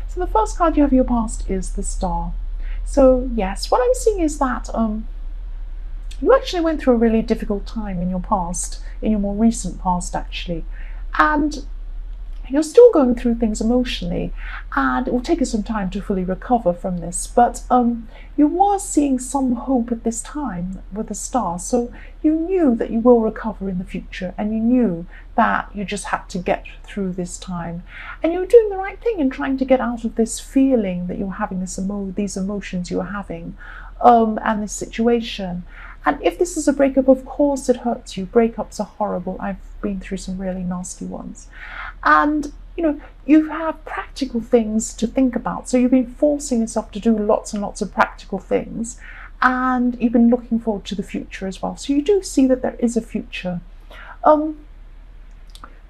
So the first card you have in your past is the Star. So yes, what I'm seeing is that you actually went through a really difficult time in your past, in your more recent past actually, and you're still going through things emotionally, and it will take you some time to fully recover from this, but you were seeing some hope at this time with the Star, so you knew that you will recover in the future, and you knew that you just had to get through this time, and you were doing the right thing in trying to get out of this feeling that you were having, these emotions you were having, and this situation. And if this is a breakup, of course it hurts you. Breakups are horrible. I've been through some really nasty ones. And you have practical things to think about. So you've been forcing yourself to do lots and lots of practical things. And you've been looking forward to the future as well. So you do see that there is a future. The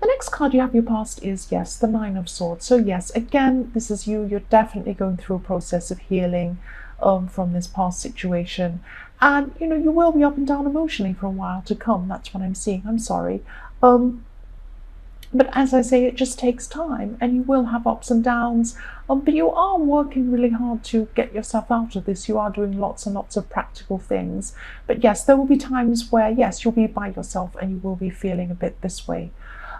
next card you have in your past is, yes, the Nine of Swords. So yes, again, this is you. You're definitely going through a process of healing from this past situation. And you will be up and down emotionally for a while to come. That's what I'm seeing. I'm sorry. But as I say, it just takes time, and you will have ups and downs. But you are working really hard to get yourself out of this. You are doing lots and lots of practical things. But yes, there will be times where, yes, you'll be by yourself and you will be feeling a bit this way.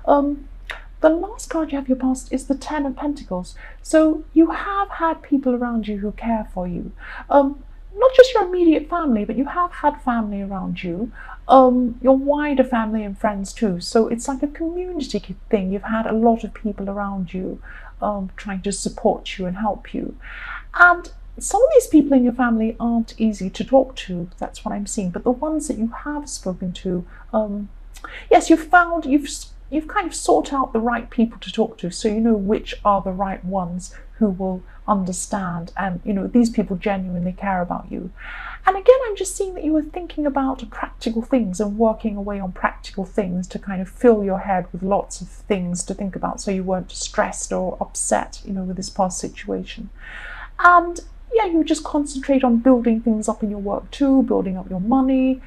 The last card you have in your past is the Ten of Pentacles. So you have had people around you who care for you. Not just your immediate family, but you have had family around you, your wider family and friends too. So it's like a community thing. You've had a lot of people around you trying to support you and help you. And some of these people in your family aren't easy to talk to. That's what I'm seeing. But the ones that you have spoken to, yes, you've kind of sought out the right people to talk to, so you know which are the right ones who will understand, and these people genuinely care about you. And again, I'm just seeing that you were thinking about practical things and working away on practical things to kind of fill your head with lots of things to think about, so you weren't stressed or upset with this past situation. And yeah, you just concentrate on building things up in your work too, building up your money,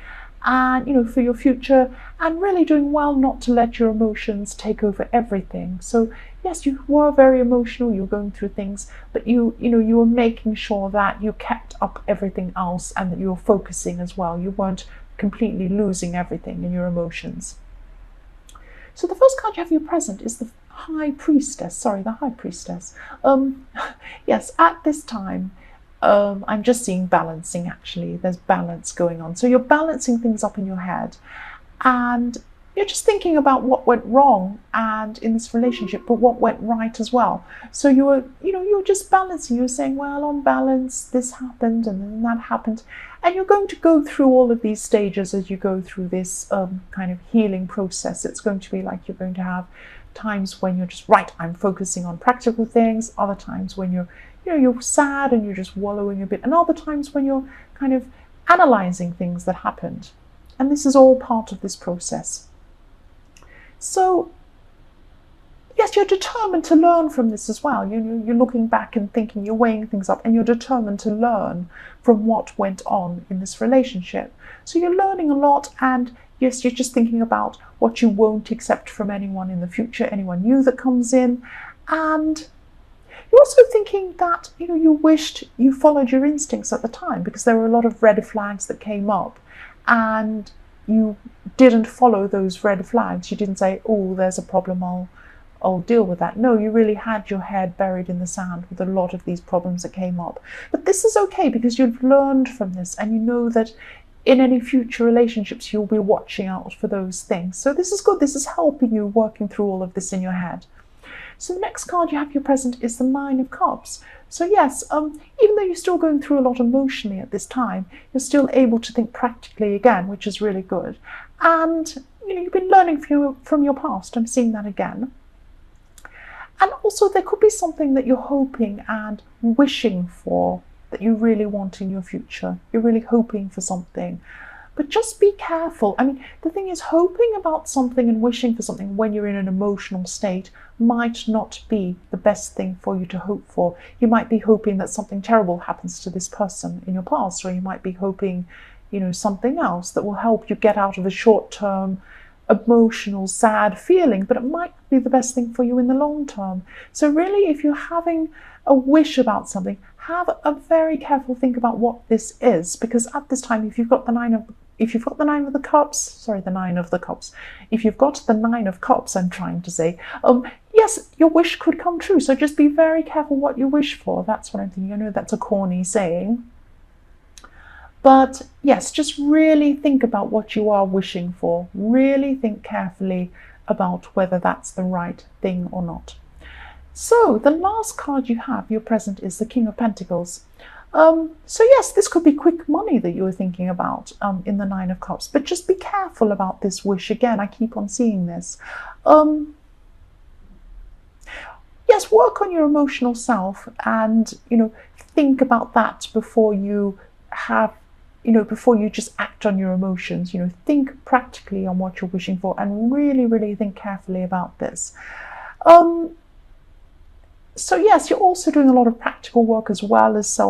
and for your future, and really doing well not to let your emotions take over everything. So yes, you were very emotional, you were going through things, but you were making sure that you kept up everything else, and that you were focusing as well. You weren't completely losing everything in your emotions. So the first card you have in your present is the High Priestess. Yes, at this time, I'm just seeing balancing, actually. There's balance going on. So you're balancing things up in your head, and you're just thinking about what went wrong and in this relationship, but what went right as well. So you were just balancing. You were saying, well, on balance, this happened and then that happened. And you're going to go through all of these stages as you go through this kind of healing process. It's going to be like you're going to have times when you're just, right, I'm focusing on practical things, other times when you're sad and you're just wallowing a bit, and other times when you're kind of analyzing things that happened. And this is all part of this process. So yes, you're determined to learn from this as well. You're looking back and thinking, you're weighing things up, and you're determined to learn from what went on in this relationship. So you're learning a lot, and yes, you're just thinking about what you won't accept from anyone in the future, anyone new that comes in. And you're also thinking that you wished you followed your instincts at the time, because there were a lot of red flags that came up, and you didn't follow those red flags. You didn't say, oh, there's a problem, I'll deal with that. No, you really had your head buried in the sand with a lot of these problems that came up. But this is okay, because you've learned from this, and you know that in any future relationships you'll be watching out for those things. So this is good. This is helping you working through all of this in your head. So the next card you have in your present is the Nine of Cups. So yes, even though you're still going through a lot emotionally at this time, you're still able to think practically again, which is really good. And you've been learning from your past. I'm seeing that again. And also there could be something that you're hoping and wishing for, that you really want in your future. You're really hoping for something. But just be careful. I mean, the thing is, hoping about something and wishing for something when you're in an emotional state might not be the best thing for you to hope for. You might be hoping that something terrible happens to this person in your past, or you might be hoping, something else that will help you get out of a short-term emotional, sad feeling, but it might be the best thing for you in the long term. So really, if you're having a wish about something, have a very careful think about what this is, because at this time, if you've got the nine of cups, I'm trying to say, yes, your wish could come true. So just be very careful what you wish for. That's what I'm thinking. I know that's a corny saying, but yes, just really think about what you are wishing for. Really think carefully about whether that's the right thing or not. So the last card you have, your present, is the King of Pentacles. So yes, this could be quick money that you were thinking about in the Nine of Cups, but just be careful about this wish. Again, I keep on seeing this. Yes, work on your emotional self and, think about that before you before you just act on your emotions. Think practically on what you're wishing for and really, really think carefully about this. So yes, you're also doing a lot of practical work as well as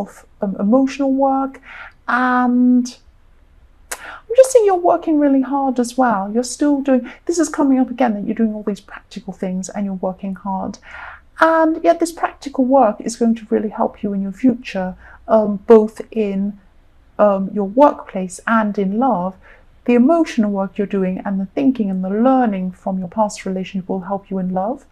emotional work, and I'm just saying you're working really hard as well. You're still doing, this is coming up again, that you're doing all these practical things and you're working hard. And yet this practical work is going to really help you in your future, both in your workplace and in love. The emotional work you're doing and the thinking and the learning from your past relationship will help you in love.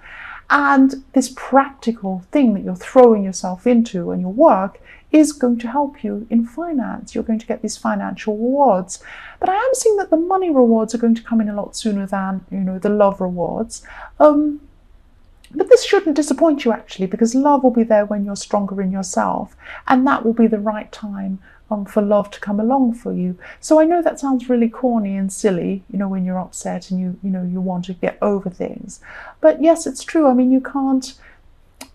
And this practical thing that you're throwing yourself into and your work is going to help you in finance. You're going to get these financial rewards. But I am seeing that the money rewards are going to come in a lot sooner than, the love rewards. But this shouldn't disappoint you, actually, because love will be there when you're stronger in yourself. And that will be the right time for love to come along for you. So I know that sounds really corny and silly, when you're upset and you want to get over things. But yes, it's true. I mean, you can't,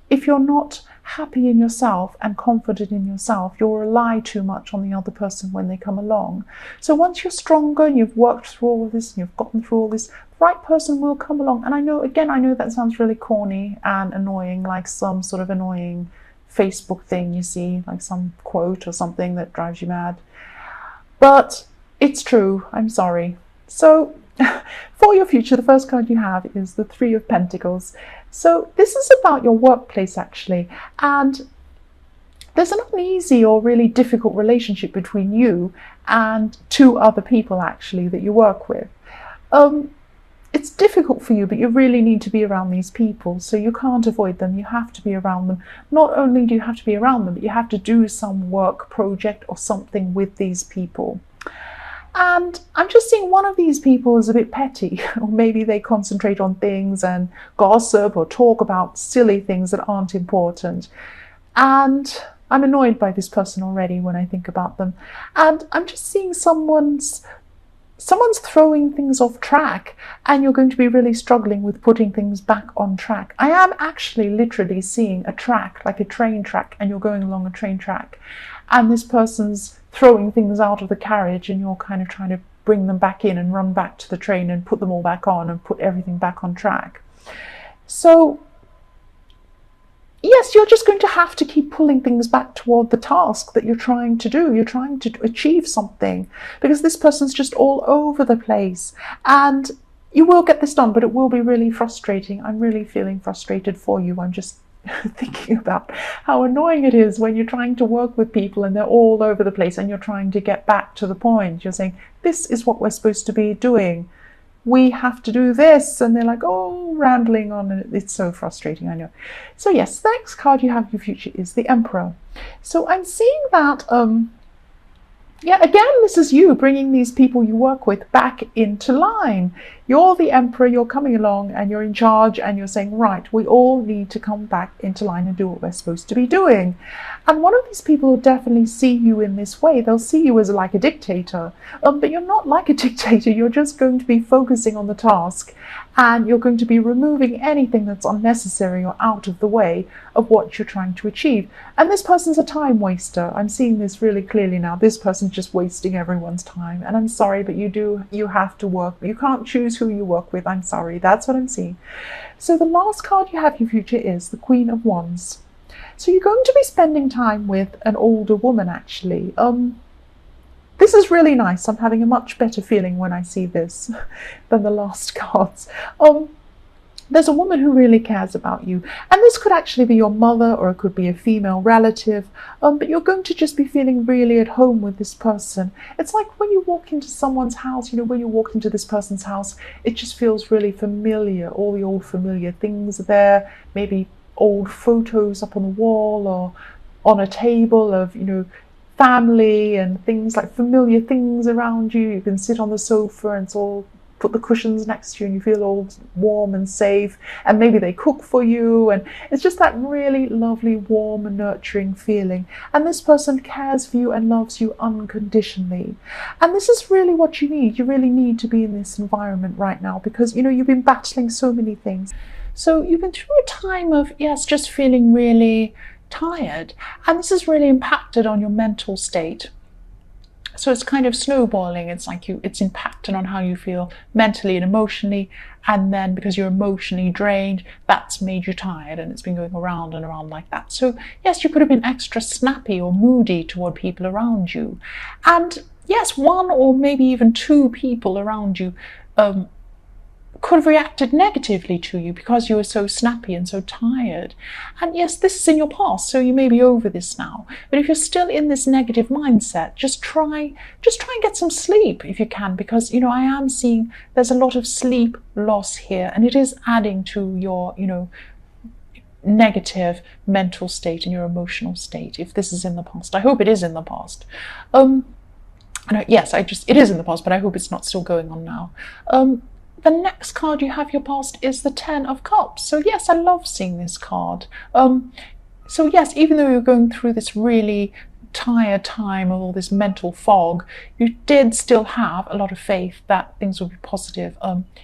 if you're not happy in yourself and confident in yourself, you'll rely too much on the other person when they come along. So once you're stronger and you've worked through all of this and you've gotten through all this, the right person will come along. And I know that sounds really corny and annoying, like some sort of annoying Facebook thing you see, like some quote or something that drives you mad. But it's true. I'm sorry. So for your future, the first card you have is the Three of Pentacles. So this is about your workplace, actually. And there's an uneasy or really difficult relationship between you and two other people, actually, that you work with. It's difficult for you, but you really need to be around these people, so you can't avoid them. You have to be around them. Not only do you have to be around them, but you have to do some work project or something with these people. And I'm just seeing one of these people is a bit petty, or maybe they concentrate on things and gossip or talk about silly things that aren't important. And I'm annoyed by this person already when I think about them. And I'm just seeing someone's throwing things off track, and you're going to be really struggling with putting things back on track. I am actually literally seeing a track, like a train track, and you're going along a train track, and this person's throwing things out of the carriage, and you're kind of trying to bring them back in and run back to the train and put them all back on and put everything back on track. So yes, you're just going to have to keep pulling things back toward the task that you're trying to do. You're trying to achieve something, because this person's just all over the place. And you will get this done, but it will be really frustrating. I'm really feeling frustrated for you. I'm just thinking about how annoying it is when you're trying to work with people and they're all over the place and you're trying to get back to the point. You're saying, this is what we're supposed to be doing. We have to do this, and they're like, oh, rambling on, and it's so frustrating, I know. So yes, the next card you have in your future is the Emperor. So I'm seeing that, again, this is you bringing these people you work with back into line. You're the Emperor, you're coming along and you're in charge, and you're saying, right, we all need to come back into line and do what we're supposed to be doing. And one of these people will definitely see you in this way. They'll see you as like a dictator, but you're not like a dictator. You're just going to be focusing on the task, and you're going to be removing anything that's unnecessary or out of the way of what you're trying to achieve. And this person's a time waster. I'm seeing this really clearly now. This person's just wasting everyone's time. And I'm sorry, but you have to work. You can't choose who you work with. I'm sorry. That's what I'm seeing. So the last card you have in your future is the Queen of Wands. So you're going to be spending time with an older woman, actually. this is really nice. I'm having a much better feeling when I see this than the last cards. There's a woman who really cares about you, and this could actually be your mother, or it could be a female relative, but you're going to just be feeling really at home with this person. It's like when you walk into someone's house, when you walk into this person's house, it just feels really familiar. All the old familiar things are there, maybe old photos up on the wall or on a table of, family and things, like familiar things around you. You can sit on the sofa and it's all, put the cushions next to you and you feel all warm and safe, and maybe they cook for you, and it's just that really lovely, warm and nurturing feeling. And this person cares for you and loves you unconditionally. And this is really what you need. You really need to be in this environment right now, because you've been battling so many things. So you've been through a time of, yes, just feeling really tired, and this has really impacted on your mental state. So it's kind of snowballing. It's like it's impacted on how you feel mentally and emotionally, and then because you're emotionally drained, that's made you tired, and it's been going around and around like that. So yes, you could have been extra snappy or moody toward people around you, and yes, one or maybe even two people around you could have reacted negatively to you because you were so snappy and so tired. And yes, this is in your past, so you may be over this now. But if you're still in this negative mindset, just try and get some sleep if you can, because I am seeing there's a lot of sleep loss here, and it is adding to your negative mental state and your emotional state. If this is in the past, I hope it is in the past. Yes, it is in the past, but I hope it's not still going on now. The next card you have your past is the Ten of Cups. So yes, I love seeing this card. So yes, even though you're going through this really tired time of all this mental fog, you did still have a lot of faith that things will be positive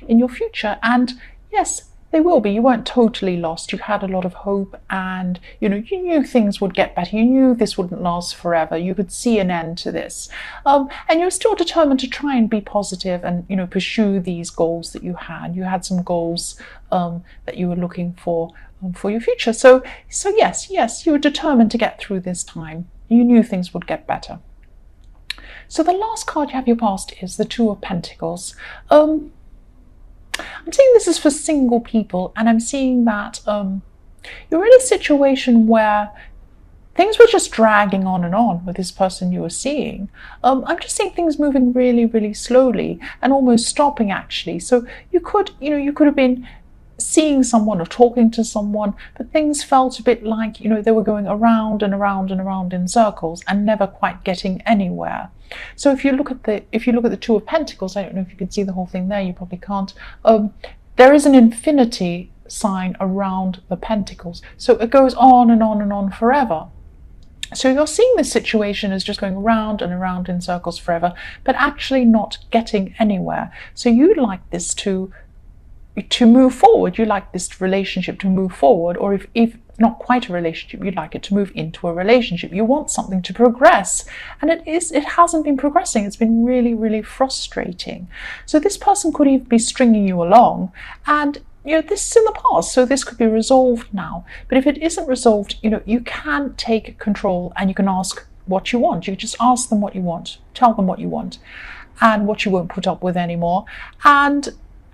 in your future. And yes, they will be. You weren't totally lost. You had a lot of hope, and you knew things would get better. You knew this wouldn't last forever. You could see an end to this, and you're still determined to try and be positive and pursue these goals that you had. You had some goals that you were looking for your future. So yes, you were determined to get through this time. You knew things would get better. So the last card you have your past is the Two of Pentacles. I'm seeing this is for single people, and I'm seeing that you're in a situation where things were just dragging on and on with this person you were seeing. I'm just seeing things moving really, really slowly and almost stopping, actually. So you could have been seeing someone or talking to someone, but things felt a bit like they were going around and around and around in circles and never quite getting anywhere. So if you look at the Two of Pentacles, I don't know if you can see the whole thing there, you probably can't. There is an infinity sign around the pentacles, so it goes on and on and on forever. So you're seeing this situation as just going around and around in circles forever, but actually not getting anywhere. So you'd like this to move forward. You like this relationship to move forward, or if not quite a relationship, you'd like it to move into a relationship. You want something to progress, and it hasn't been progressing. It's been really, really frustrating. So this person could even be stringing you along, and this is in the past, so this could be resolved now. But if it isn't resolved, you can take control and you can ask what you want. You just ask them what you want, tell them what you want and what you won't put up with anymore,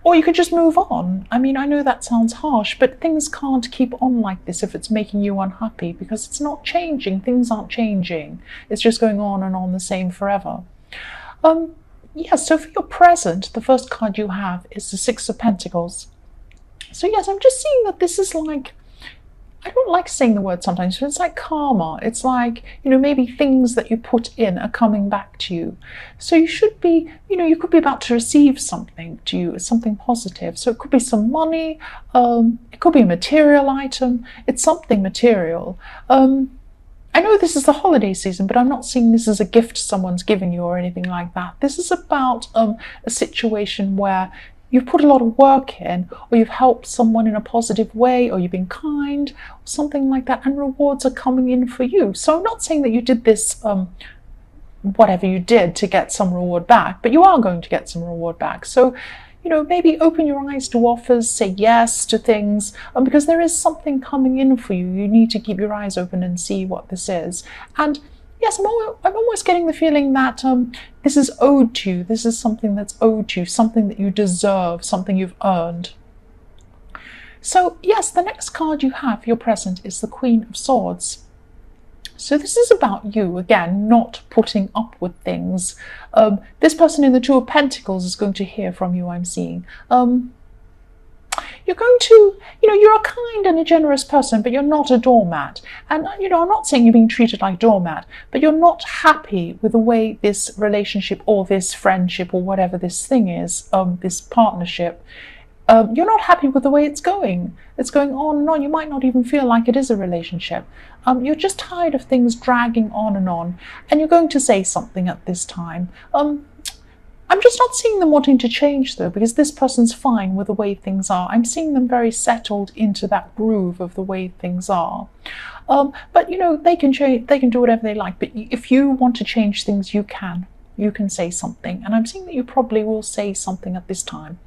or you could just move on. I mean, I know that sounds harsh, but things can't keep on like this if it's making you unhappy, because it's not changing. Things aren't changing. It's just going on and on the same forever. So for your present, the first card you have is the Six of Pentacles. So yes, I'm just seeing that this is like, I don't like saying the word sometimes, but it's like karma. It's like, maybe things that you put in are coming back to you. So you should be, you could be about to receive something to you, something positive. So it could be some money, it could be a material item, it's something material. I know this is the holiday season, but I'm not seeing this as a gift someone's giving you or anything like that. This is about a situation where you've put a lot of work in, or you've helped someone in a positive way, or you've been kind, or something like that, and rewards are coming in for you. So I'm not saying that you did this, whatever you did, to get some reward back, but you are going to get some reward back. So, maybe open your eyes to offers, say yes to things, because there is something coming in for you. You need to keep your eyes open and see what this is. And yes, I'm almost getting the feeling that this is owed to you. This is something that's owed to you, something that you deserve, something you've earned. So yes, the next card you have for your present is the Queen of Swords. So this is about you, again, not putting up with things. This person in the Two of Pentacles is going to hear from you, I'm seeing. You're going to, you're a kind and a generous person, but you're not a doormat. And, I'm not saying you're being treated like a doormat, but you're not happy with the way this relationship or this friendship or whatever this thing is, this partnership, you're not happy with the way it's going. It's going on and on. You might not even feel like it is a relationship. You're just tired of things dragging on, and you're going to say something at this time. I'm just not seeing them wanting to change, though, because this person's fine with the way things are. I'm seeing them very settled into that groove of the way things are. But, they can change, they can do whatever they like. But if you want to change things, you can. You can say something. And I'm seeing that you probably will say something at this time.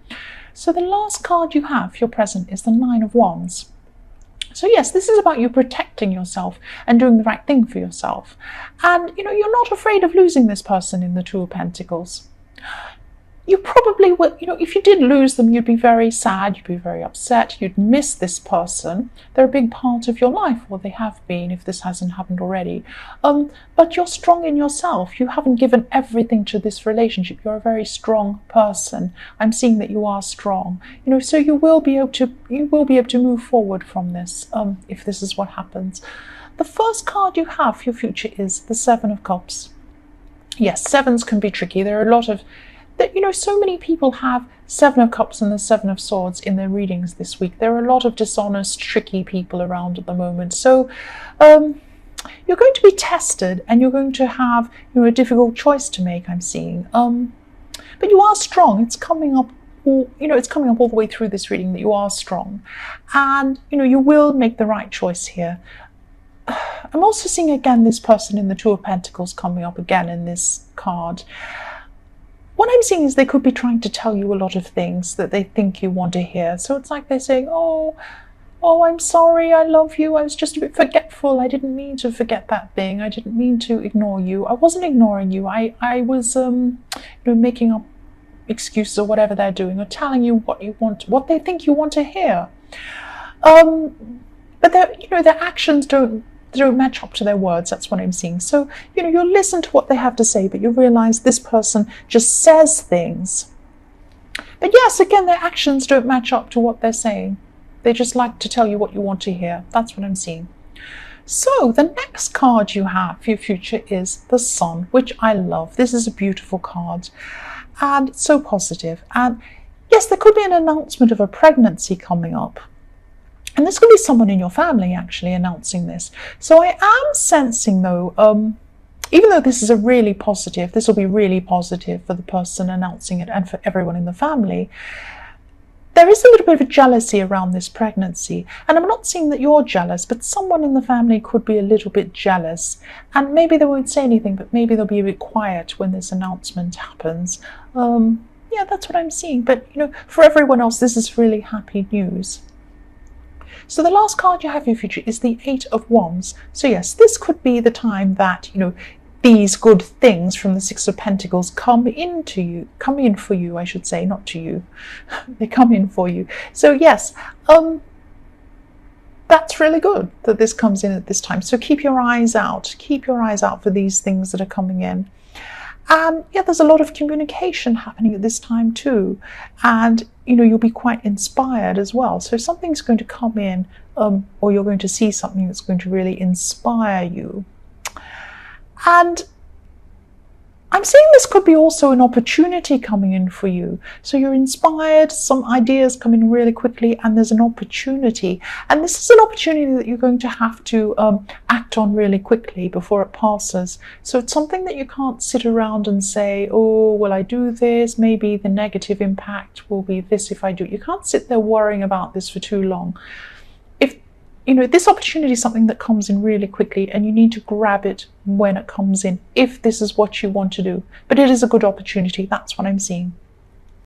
So the last card you have for your present is the Nine of Wands. So yes, this is about you protecting yourself and doing the right thing for yourself. And, you're not afraid of losing this person in the Two of Pentacles. You probably would, if you did lose them, you'd be very sad, you'd be very upset, you'd miss this person. They're a big part of your life, or they have been if this hasn't happened already. But you're strong in yourself. You haven't given everything to this relationship. You're a very strong person. I'm seeing that you are strong. So you will be able to move forward from this, if this is what happens. The first card you have for your future is the Seven of Cups. Yes, sevens can be tricky. There are a lot of so many people have Seven of Cups and the Seven of Swords in their readings this week. There are a lot of dishonest, tricky people around at the moment. So you're going to be tested, and you're going to have a difficult choice to make, I'm seeing. But you are strong. It's coming up it's coming up all the way through this reading that you are strong. And you will make the right choice here. I'm also seeing again this person in the Two of Pentacles coming up again in this card. What I'm seeing is they could be trying to tell you a lot of things that they think you want to hear. So it's like they're saying, oh, I'm sorry, I love you, I was just a bit forgetful, I didn't mean to forget that thing, I didn't mean to ignore you, I wasn't ignoring you, I was making up excuses or whatever they're doing, or telling you what they think you want to hear. But their actions don't match up to their words. That's what I'm seeing. So you'll listen to what they have to say, but you'll realize this person just says things. But yes, again, their actions don't match up to what they're saying. They just like to tell you what you want to hear. That's what I'm seeing. So the next card you have for your future is the Sun, which I love. This is a beautiful card, and it's so positive. And yes, there could be an announcement of a pregnancy coming up. And this could be someone in your family actually announcing this. So I am sensing, though, even though this is this will be really positive for the person announcing it and for everyone in the family, there is a little bit of a jealousy around this pregnancy. And I'm not seeing that you're jealous, but someone in the family could be a little bit jealous. And maybe they won't say anything, but maybe they'll be a bit quiet when this announcement happens. Yeah, that's what I'm seeing. But, for everyone else, this is really happy news. So the last card you have in your future is the Eight of Wands. So yes, this could be the time that, these good things from the Six of Pentacles come in for you, I should say, not to you. They come in for you. So yes, that's really good that this comes in at this time. So keep your eyes out. Keep your eyes out for these things that are coming in. And yeah, there's a lot of communication happening at this time too. And, you'll be quite inspired as well. So something's going to come in, or you're going to see something that's going to really inspire you. And I'm seeing this could be also an opportunity coming in for you. So you're inspired, some ideas come in really quickly, and there's an opportunity. And this is an opportunity that you're going to have to act on really quickly before it passes. So it's something that you can't sit around and say, oh, will I do this? Maybe the negative impact will be this if I do it. You can't sit there worrying about this for too long. This opportunity is something that comes in really quickly, and you need to grab it when it comes in, if this is what you want to do. But it is a good opportunity. That's what I'm seeing.